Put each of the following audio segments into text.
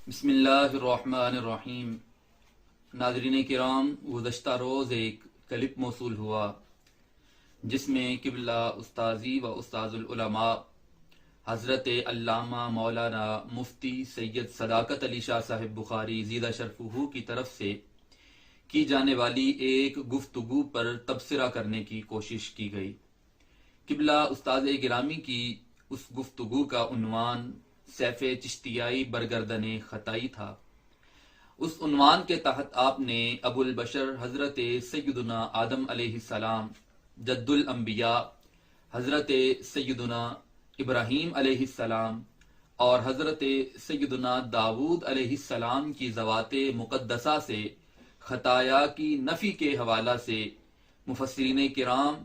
بسم اللہ الرحمن الرحیم۔ ناظرین کرام، گزشتہ روز ایک کلپ موصول ہوا جس میں قبلہ استاذی و استاذ العلماء حضرت علامہ مولانا مفتی سید صداقت علی شاہ صاحب بخاری زیدہ شرفہ کی طرف سے کی جانے والی ایک گفتگو پر تبصرہ کرنے کی کوشش کی گئی۔ قبلہ استاذ گرامی کی اس گفتگو کا عنوان سیف چشتیائی برگردن خطائی تھا۔ اس عنوان کے تحت آپ نے ابو البشر حضرت سیدنا آدم علیہ السلام، جد الانبیاء حضرت سیدنا ابراہیم علیہ السلام اور حضرت سیدنا داود علیہ السلام کی ذوات مقدسہ سے خطایا کی نفی کے حوالہ سے مفسرین کرام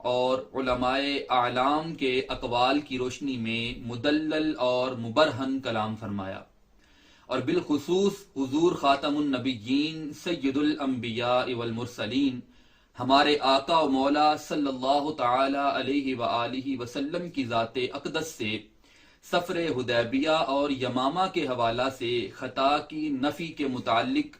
اور علماء اعلام کے اقوال کی روشنی میں مدلل اور مبرہن کلام فرمایا، اور بالخصوص حضور خاتم النبیین سید الانبیاء والمرسلین ہمارے آقا و مولا صلی اللہ تعالی علیہ وآلہ وسلم کی ذات اقدس سے سفر حدیبیہ اور یمامہ کے حوالہ سے خطا کی نفی کے متعلق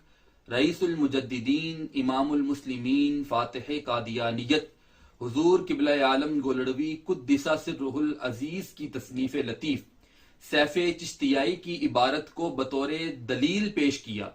رئیس المجددین امام المسلمین فاتح قادیانیت حضور قبلہ عالم گولڑوی قدس سرہ العزیز کی تصنیف لطیف سیف چشتیائی کی عبارت کو بطور دلیل پیش کیا،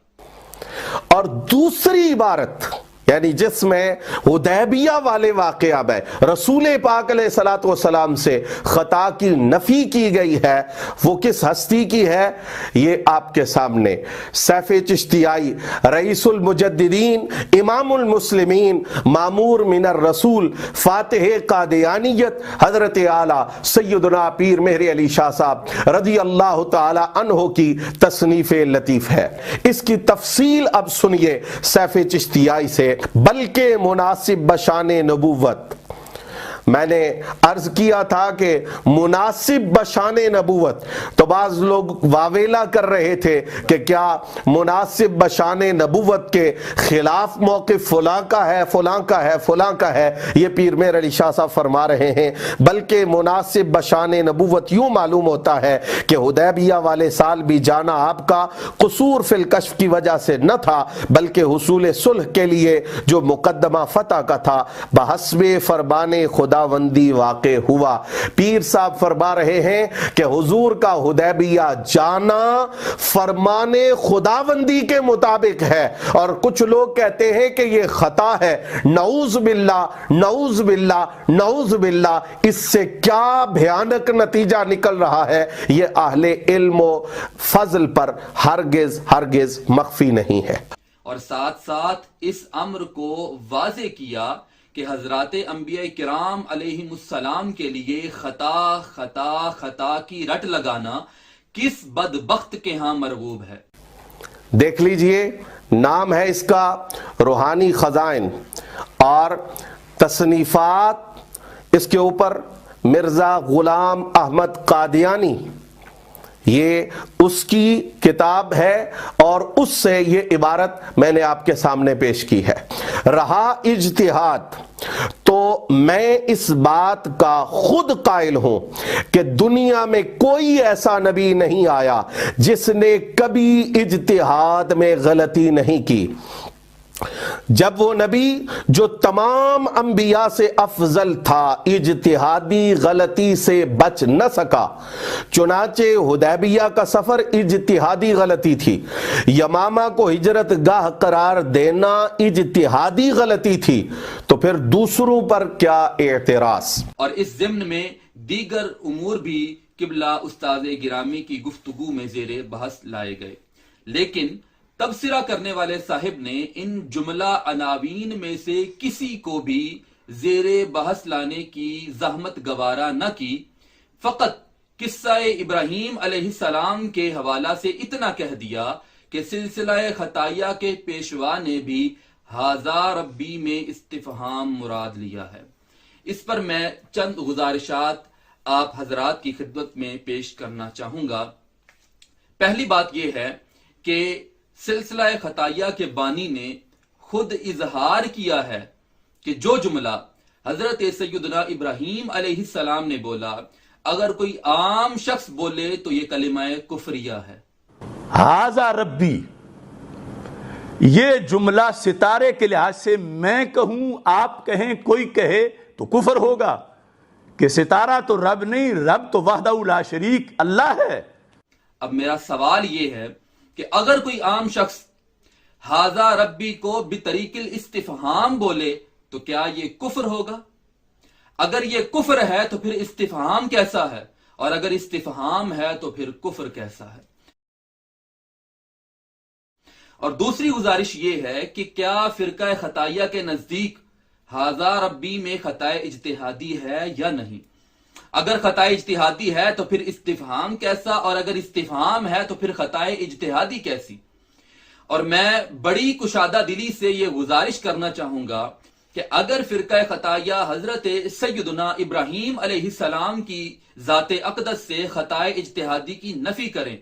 اور دوسری عبارت یعنی جس میں حدیبیہ والے واقعہ میں رسول پاک علیہ الصلوۃ والسلام سے خطا کی نفی کی گئی ہے، وہ کس ہستی کی ہے؟ یہ آپ کے سامنے سیف چشتیائی رئیس المجددین امام المسلمین مامور من الرسول فاتح قادیانیت حضرت اعلیٰ سیدنا پیر مہر علی شاہ صاحب رضی اللہ تعالی عنہ کی تصنیف لطیف ہے۔ اس کی تفصیل اب سنیے سیف چشتیائی سے۔ بلکہ مناسب بشان نبوت، میں نے عرض کیا تھا کہ مناسب بشان نبوت، تو بعض لوگ واویلا کر رہے تھے کہ کیا مناسب بشان نبوت کے خلاف موقف فلاں کا ہے فلاں کا ہے فلاں کا ہے۔ یہ پیر مہر علی شاہ صاحب فرما رہے ہیں بلکہ مناسب بشان نبوت یوں معلوم ہوتا ہے کہ حدیبیہ والے سال بھی جانا آپ کا قصور فی الکشف کی وجہ سے نہ تھا، بلکہ حصول صلح کے لیے جو مقدمہ فتح کا تھا بحسب فرمان خداوندی واقع ہوا۔ پیر صاحب فرما رہے ہیں کہ حضور کا حدیبیہ جانا فرمان خداوندی کے مطابق ہے، اور کچھ لوگ کہتے ہیں کہ یہ خطا ہے۔ نعوذ باللہ نعوذ باللہ نعوذ باللہ، اس سے کیا بھیانک نتیجہ نکل رہا ہے یہ اہل علم و فضل پر ہرگز ہرگز مخفی نہیں ہے۔ اور ساتھ ساتھ اس امر کو واضح کیا کہ حضرات انبیاء کرام علیہم السلام کے لیے خطا خطا خطا کی رٹ لگانا کس بدبخت کے ہاں مرغوب ہے۔ دیکھ لیجئے، نام ہے اس کا روحانی خزائن، اور تصنیفات اس کے اوپر مرزا غلام احمد قادیانی، یہ اس کی کتاب ہے، اور اس سے یہ عبارت میں نے آپ کے سامنے پیش کی ہے۔ رہا اجتہاد تو میں اس بات کا خود قائل ہوں کہ دنیا میں کوئی ایسا نبی نہیں آیا جس نے کبھی اجتہاد میں غلطی نہیں کی۔ جب وہ نبی جو تمام انبیاء سے افضل تھا اجتہادی غلطی سے بچ نہ سکا، چنانچہ حدیبیہ کا سفر اجتہادی غلطی تھی، یمامہ کو ہجرت گاہ قرار دینا اجتہادی غلطی تھی، تو پھر دوسروں پر کیا اعتراض؟ اور اس ضمن میں دیگر امور بھی قبلہ استاذ گرامی کی گفتگو میں زیر بحث لائے گئے، لیکن تبصرہ کرنے والے صاحب نے ان جملہ عناوین میں سے کسی کو بھی زیر بحث لانے کی زحمت گوارا نہ کی، فقط قصہ ابراہیم علیہ السلام کے حوالہ سے اتنا کہہ دیا کہ سلسلہ خطائیہ کے پیشوا نے بھی ھذا ربی میں استفہام مراد لیا ہے۔ اس پر میں چند گزارشات آپ حضرات کی خدمت میں پیش کرنا چاہوں گا۔ پہلی بات یہ ہے کہ سلسلہ خطائیہ کے بانی نے خود اظہار کیا ہے کہ جو جملہ حضرت سیدنا ابراہیم علیہ السلام نے بولا اگر کوئی عام شخص بولے تو یہ کلمہ کفریہ ہے۔ ہاذا ربی، یہ جملہ ستارے کے لحاظ سے میں کہوں، آپ کہیں، کوئی کہے تو کفر ہوگا کہ ستارہ تو رب نہیں، رب تو وحدہ لا شریک اللہ ہے۔ اب میرا سوال یہ ہے کہ اگر کوئی عام شخص ہاذا ربی کو بطریق الاستفہام بولے تو کیا یہ کفر ہوگا؟ اگر یہ کفر ہے تو پھر استفہام کیسا ہے؟ اور اگر استفہام ہے تو پھر کفر کیسا ہے؟ اور دوسری گزارش یہ ہے کہ کیا فرقہ خطائیہ کے نزدیک ہاذا ربی میں خطا اجتہادی ہے یا نہیں؟ اگر خطا اجتہادی ہے تو پھر استفہام کیسا، اور اگر استفہام ہے تو پھر خطا اجتہادی کیسی؟ اور میں بڑی کشادہ دلی سے یہ گزارش کرنا چاہوں گا کہ اگر فرقہ خطائیہ حضرت سیدنا ابراہیم علیہ السلام کی ذات اقدس سے خطا اجتہادی کی نفی کریں،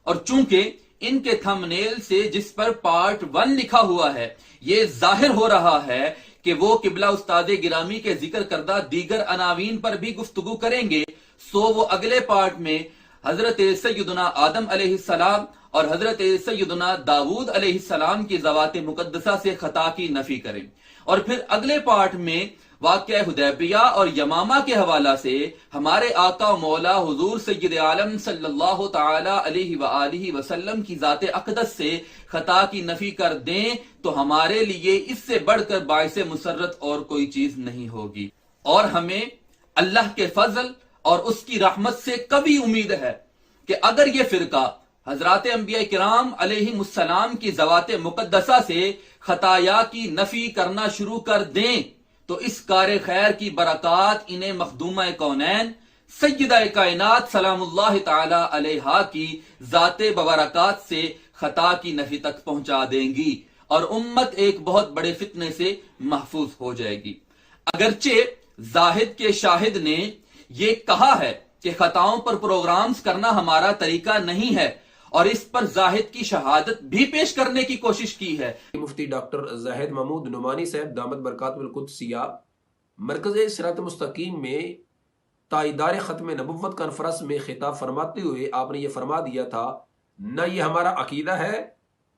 اور چونکہ ان کے تھم نیل سے جس پر پارٹ 1 لکھا ہوا ہے یہ ظاہر ہو رہا ہے کہ وہ قبلہ استاد گرامی کے ذکر کردہ دیگر عناوین پر بھی گفتگو کریں گے، سو وہ اگلے پارٹ میں حضرت سیدنا آدم علیہ السلام اور حضرت سیدنا داود علیہ السلام کی ذوات مقدسہ سے خطا کی نفی کریں، اور پھر اگلے پارٹ میں واقعہ حدیبیہ اور یمامہ کے حوالہ سے ہمارے آقا و مولا حضور سید عالم صلی اللہ تعالی علیہ وآلہ وسلم کی ذات اقدس سے خطا کی نفی کر دیں تو ہمارے لیے اس سے بڑھ کر باعث مسرت اور کوئی چیز نہیں ہوگی۔ اور ہمیں اللہ کے فضل اور اس کی رحمت سے کبھی امید ہے کہ اگر یہ فرقہ حضرات انبیاء کرام علیہم السلام کی ذوات مقدسہ سے خطایا کی نفی کرنا شروع کر دیں تو اس کار خیر کی برکات انہیں مخدومہ کونین سیدہ کائنات سلام اللہ تعالی علیہا کی ذات ببرکات سے خطا کی نفی تک پہنچا دیں گی، اور امت ایک بہت بڑے فتنے سے محفوظ ہو جائے گی۔ اگرچہ زاہد کے شاہد نے یہ کہا ہے کہ خطاؤں پر پروگرامز کرنا ہمارا طریقہ نہیں ہے، اور اس پر زاہد کی شہادت بھی پیش کرنے کی کوشش کی ہے۔ مفتی ڈاکٹر زاہد محمود نعمانی صاحب دامت برکاتہ القدسیہ مرکز صراط مستقیم میں تائیدار ختم نبوت کانفرنس میں خطاب فرماتے ہوئے آپ نے یہ فرما دیا تھا، نہ یہ ہمارا عقیدہ ہے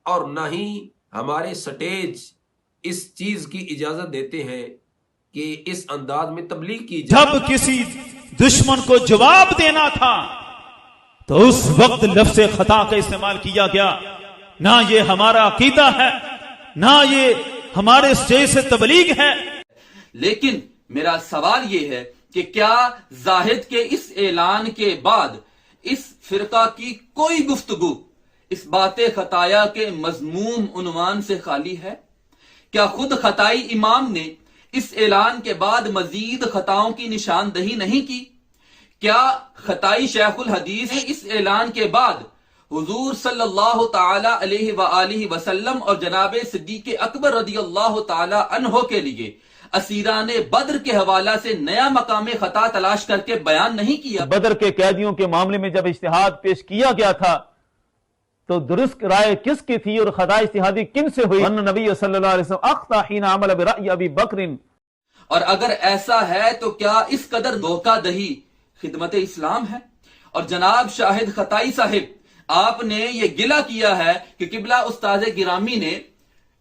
اور نہ ہی ہمارے سٹیج اس چیز کی اجازت دیتے ہیں کہ اس انداز میں تبلیغ کی جائے۔ جب کسی دشمن کو جواب دینا تھا تو اس وقت لفظ خطا کا استعمال کیا گیا، نہ یہ ہمارا عقیدہ ہے نہ یہ ہمارے سٹیج سے تبلیغ ہے۔ لیکن میرا سوال یہ ہے کہ کیا زاہد کے اس اعلان کے بعد اس فرقہ کی کوئی گفتگو اس بات خطایا کے مذموم عنوان سے خالی ہے؟ کیا خود خطائی امام نے اس اعلان کے بعد مزید خطاؤں کی نشاندہی نہیں کی؟ کیا خطائی شیخ الحدیث نے اس اعلان کے بعد حضور صلی اللہ تعالی علیہ وآلہ وسلم اور جناب صدیق اکبر رضی اللہ تعالی عنہ کے لیے اسیران بدر کے حوالہ سے نیا مقام خطا تلاش کر کے بیان نہیں کیا؟ بدر کے قیدیوں کے معاملے میں جب اجتہاد پیش کیا گیا تھا تو درست رائے کس کی تھی اور خطا اجتہادی کن سے ہوئی؟ ان نبی صلی اللہ علیہ وسلم اخطا حین عمل برأی ابی بکر۔ اور اگر ایسا ہے تو کیا اس قدر دھوکہ دہی خدمت اسلام ہے؟ اور جناب شاہد خطائی صاحب، آپ نے یہ گلہ کیا ہے کہ قبلہ استاد گرامی نے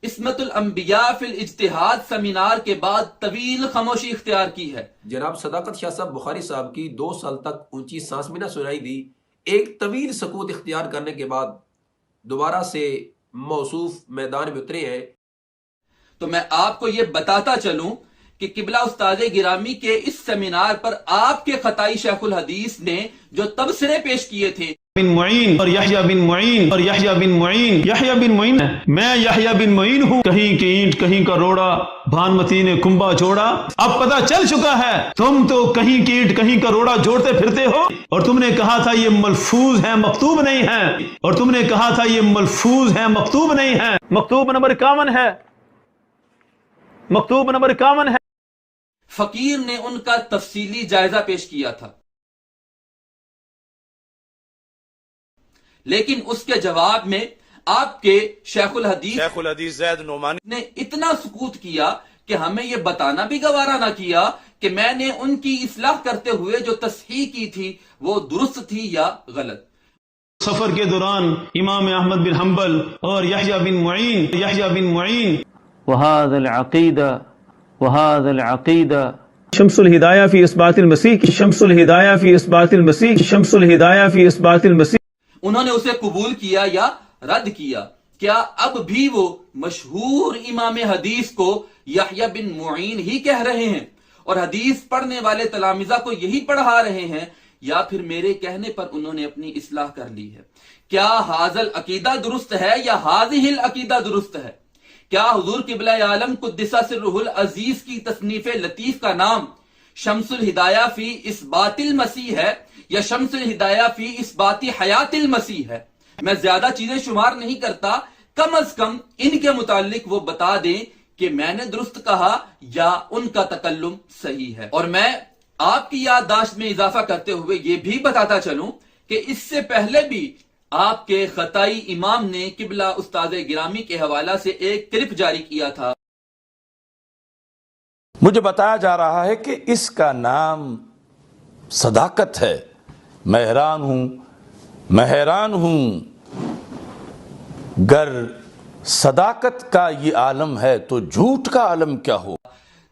عصمت الانبیاء فی الاجتہاد سیمینار کے بعد طویل خاموشی اختیار کی ہے۔ جناب صداقت شاہ صاحب بخاری صاحب کی 2 سال تک اونچی سانس بھی نہ سنائی دی، ایک طویل سکوت اختیار کرنے کے بعد دوبارہ سے موصوف میدان میں اترے ہیں۔ تو میں آپ کو یہ بتاتا چلوں کہ قبلہ استاد گرامی کے اس سیمینار پر آپ کے خطائی شیخ الحدیث نے جو تبصرے پیش کیے تھے، بن معین اور یحییٰ بن معین اور یحییٰ بن معین، یحییٰ بن معین میں یحییٰ بن معین ہوں، کہیں کی اینٹ کہیں کا روڑا بھانمتی نے کنبا جوڑا۔ اب پتہ چل چکا ہے تم تو کہیں کی اینٹ کہیں کا روڑا جوڑتے پھرتے ہو، اور تم نے کہا تھا یہ ملفوظ ہے مکتوب نہیں ہے، اور تم نے کہا تھا یہ ملفوظ ہے مکتوب نہیں ہے۔ مکتوب نمبر 51 ہے، مکتوب نمبر 51 ہے۔ فقیر نے ان کا تفصیلی جائزہ پیش کیا تھا، لیکن اس کے جواب میں آپ کے شیخ الحدیث زید نعمانی نے اتنا سکوت کیا کہ ہمیں یہ بتانا بھی گوارا نہ کیا کہ میں نے ان کی اصلاح کرتے ہوئے جو تصحیح کی تھی وہ درست تھی یا غلط۔ سفر کے دوران امام احمد بن حنبل اور یحییٰ بن معین وهذا العقیدہ شمس الہدایہ فی اثبات المسیح انہوں نے اسے قبول کیا یا رد کیا؟ کیا اب بھی وہ مشہور امام حدیث کو یحییٰ بن معین ہی کہہ رہے ہیں اور حدیث پڑھنے والے تلامذہ کو یہی پڑھا رہے ہیں، یا پھر میرے کہنے پر انہوں نے اپنی اصلاح کر لی ہے؟ کیا حاذا العقیدہ درست ہے یا ہذہ العقیدہ درست ہے؟ کیا حضور قبلہ عالم قدس سرہ العزیز کی تصنیف لطیف کا نام شمس الہدایہ فی اثبات المسیح ہے یا شمس الہدایہ فی اثبات حیات المسیح ہے؟ میں زیادہ چیزیں شمار نہیں کرتا، کم از کم ان کے متعلق وہ بتا دیں کہ میں نے درست کہا یا ان کا تکلم صحیح ہے۔ اور میں آپ کی یادداشت میں اضافہ کرتے ہوئے یہ بھی بتاتا چلوں کہ اس سے پہلے بھی آپ کے خطائی امام نے قبلہ استاد گرامی کے حوالہ سے ایک کلپ جاری کیا تھا۔ مجھے بتایا جا رہا ہے کہ اس کا نام صداقت ہے۔ میں حیران ہوں گر صداقت کا یہ عالم ہے تو جھوٹ کا عالم کیا ہو؟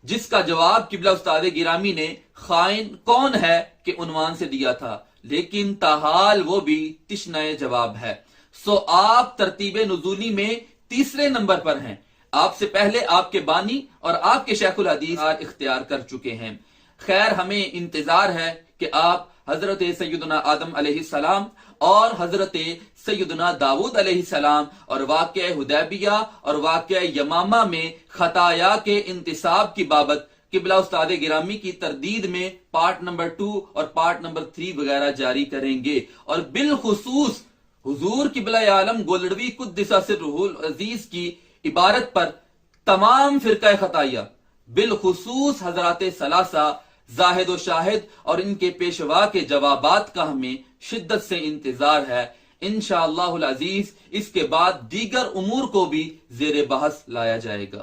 جس کا جواب قبلہ استاد گرامی نے خائن کون ہے کے عنوان سے دیا تھا، لیکن تاحال وہ بھی تشنہ جواب ہے۔ سو آپ ترتیب نزولی میں تیسرے نمبر پر ہیں۔ آپ سے پہلے آپ کے بانی اور آپ کے شیخ الحدیث اختیار کر چکے ہیں۔ خیر، ہمیں انتظار ہے کہ آپ حضرت سیدنا آدم علیہ السلام اور حضرت سیدنا داؤد علیہ السلام اور واقعہ حدیبیہ اور واقعہ یمامہ میں خطایا کے انتصاب کی بابت قبلہ استاد گرامی کی تردید میں پارٹ نمبر 2 اور پارٹ نمبر 3 وغیرہ جاری کریں گے، اور بالخصوص حضور قبلہ عالم گولڑوی قدس سرہ العزیز کی عبارت پر تمام فرقہ خطائیہ، بالخصوص حضرات ثلاثہ زاہد و شاہد اور ان کے پیشوا کے جوابات کا ہمیں شدت سے انتظار ہے۔ انشاءاللہ العزیز اس کے بعد دیگر امور کو بھی زیر بحث لایا جائے گا۔